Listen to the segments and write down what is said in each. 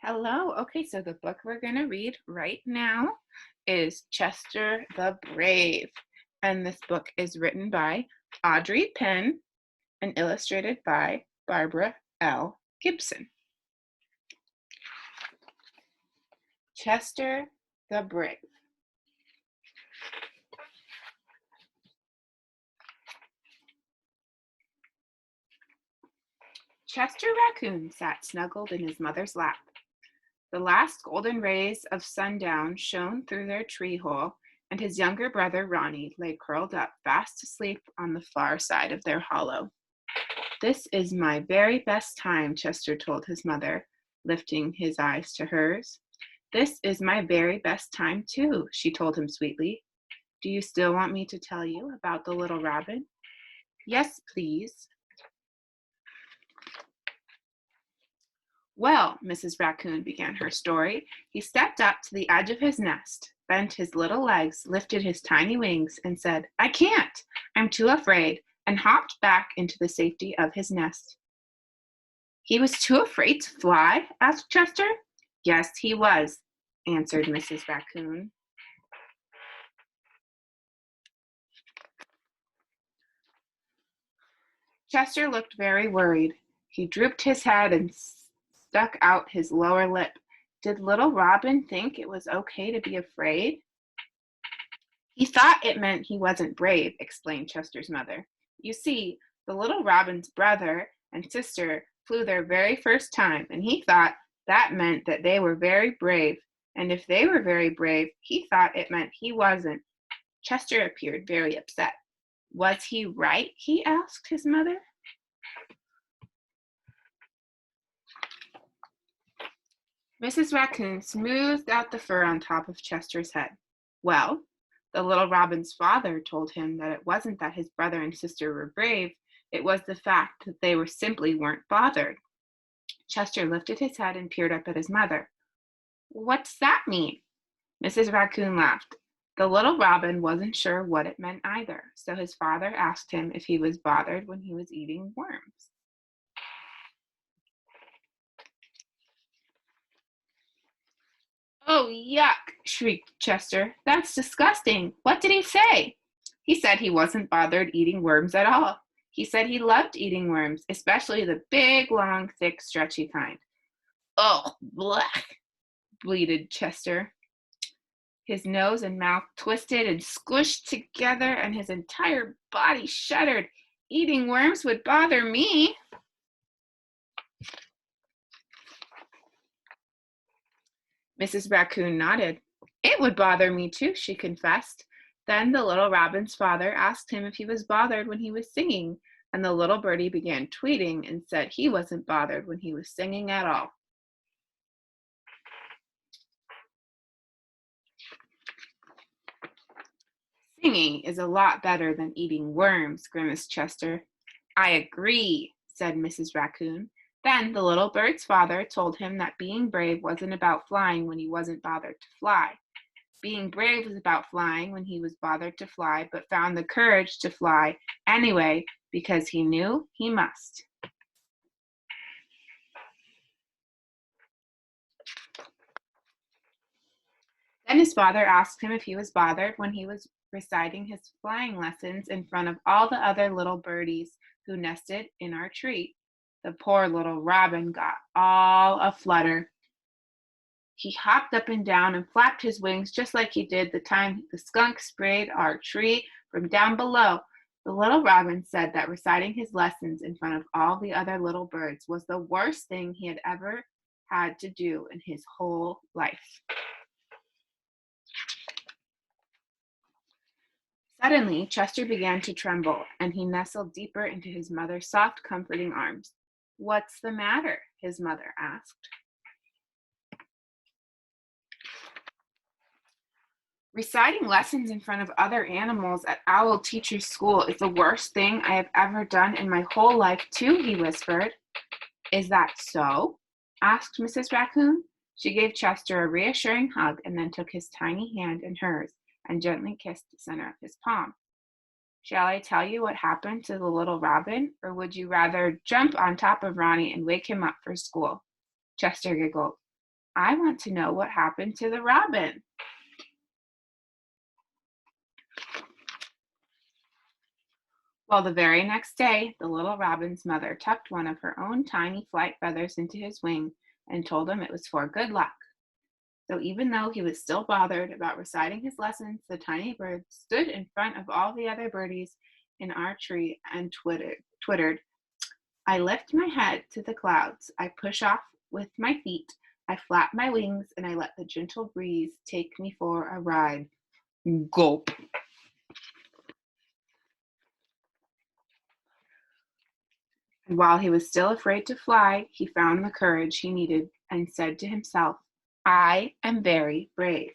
Hello. Okay, so the book we're going to read right now is Chester the Brave. And this book is written by Audrey Penn and illustrated by Barbara L. Gibson. Chester the Brave. Chester Raccoon sat snuggled in his mother's lap. The last golden rays of sundown shone through their tree hole, and his younger brother Ronnie lay curled up fast asleep on the far side of their hollow. "This is my very best time," Chester told his mother, lifting his eyes to hers. "This is my very best time, too," she told him sweetly. "Do you still want me to tell you about the little robin?" "Yes, please." "Well," Mrs. Raccoon began her story, "he stepped up to the edge of his nest, bent his little legs, lifted his tiny wings, and said, 'I can't! I'm too afraid,' and hopped back into the safety of his nest." "He was too afraid to fly?" asked Chester. "Yes, he was," answered Mrs. Raccoon. Chester looked very worried. He drooped his head and stuck out his lower lip. Did little Robin think it was okay to be afraid? "He thought it meant he wasn't brave," explained Chester's mother. "You see, the little Robin's brother and sister flew their very first time, and he thought that meant that they were very brave. And if they were very brave, he thought it meant he wasn't." Chester appeared very upset. "Was he right?" he asked his mother. Mrs. Raccoon smoothed out the fur on top of Chester's head. "Well, the little Robin's father told him that it wasn't that his brother and sister were brave, it was the fact that they were simply weren't bothered." Chester lifted his head and peered up at his mother. "What's that mean?" Mrs. Raccoon laughed. The little Robin wasn't sure what it meant either, so his father asked him if he was bothered when he was eating worms. "Oh, yuck!" shrieked Chester. "That's disgusting. What did he say?" "He said he wasn't bothered eating worms at all. He said he loved eating worms, especially the big, long, thick, stretchy kind." "Oh, blech!" bleated Chester. His nose and mouth twisted and squished together, and his entire body shuddered. "Eating worms would bother me." Mrs. Raccoon nodded. "It would bother me too," she confessed. Then the little Robin's father asked him if he was bothered when he was singing, and the little birdie began tweeting and said he wasn't bothered when he was singing at all. "Singing is a lot better than eating worms," grimaced Chester. "I agree," said Mrs. Raccoon. Then the little bird's father told him that being brave wasn't about flying when he wasn't bothered to fly. Being brave was about flying when he was bothered to fly, but found the courage to fly anyway because he knew he must. Then his father asked him if he was bothered when he was reciting his flying lessons in front of all the other little birdies who nested in our tree. The poor little robin got all aflutter. He hopped up and down and flapped his wings just like he did the time the skunk sprayed our tree from down below. The little robin said that reciting his lessons in front of all the other little birds was the worst thing he had ever had to do in his whole life. Suddenly, Chester began to tremble, and he nestled deeper into his mother's soft, comforting arms. "What's the matter?" his mother asked. "Reciting lessons in front of other animals at Owl Teacher's School is the worst thing I have ever done in my whole life, too," he whispered. "Is that so?" asked Mrs. Raccoon. She gave Chester a reassuring hug and then took his tiny hand in hers and gently kissed the center of his palm. "Shall I tell you what happened to the little robin, or would you rather jump on top of Ronnie and wake him up for school?" Chester giggled. I want to know what happened to the robin. Well, the very next day, the little robin's mother tucked one of her own tiny flight feathers into his wing and told him it was for good luck. So even though he was still bothered about reciting his lessons, the tiny bird stood in front of all the other birdies in our tree and twittered, I lift my head to the clouds, I push off with my feet, I flap my wings, and I let the gentle breeze take me for a ride. Gulp. And while he was still afraid to fly, he found the courage he needed and said to himself, I am very brave.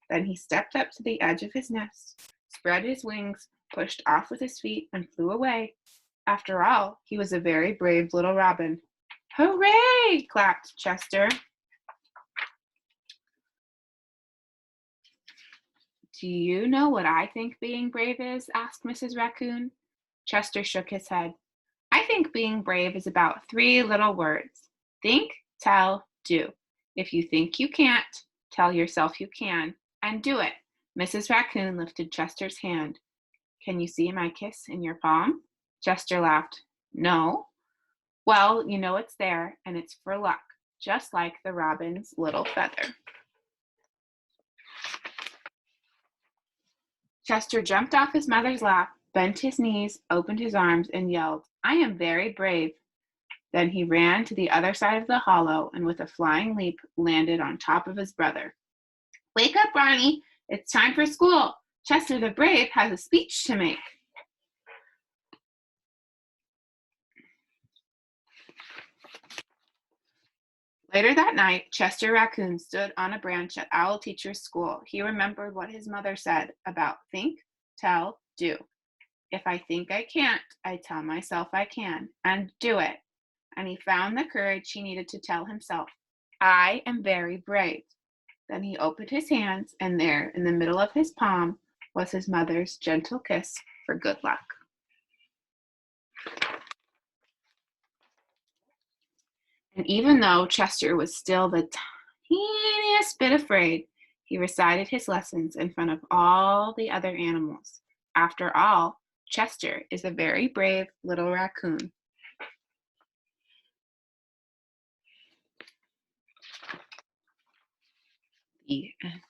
Then he stepped up to the edge of his nest, spread his wings, pushed off with his feet, and flew away. After all, he was a very brave little robin. Hooray! Clapped Chester. Do you know what I think being brave is? Asked Mrs. Raccoon. Chester shook his head. I think being brave is about three little words. Think, tell, do. If you think you can't, tell yourself you can, and do it. Mrs. Raccoon lifted Chester's hand. Can you see my kiss in your palm? Chester laughed. No. Well, you know it's there, and it's for luck, just like the robin's little feather. Chester jumped off his mother's lap, bent his knees, opened his arms, and yelled, I am very brave. Then he ran to the other side of the hollow and with a flying leap landed on top of his brother. Wake up, Ronnie. It's time for school. Chester the Brave has a speech to make. Later that night, Chester Raccoon stood on a branch at Owl Teacher's school. He remembered what his mother said about think, tell, do. If I think I can't, I tell myself I can, and do it. And he found the courage he needed to tell himself, I am very brave. Then he opened his hands, and there, in the middle of his palm, was his mother's gentle kiss for good luck. And even though Chester was still the teeniest bit afraid, he recited his lessons in front of all the other animals. After all, Chester is a very brave little raccoon. The end.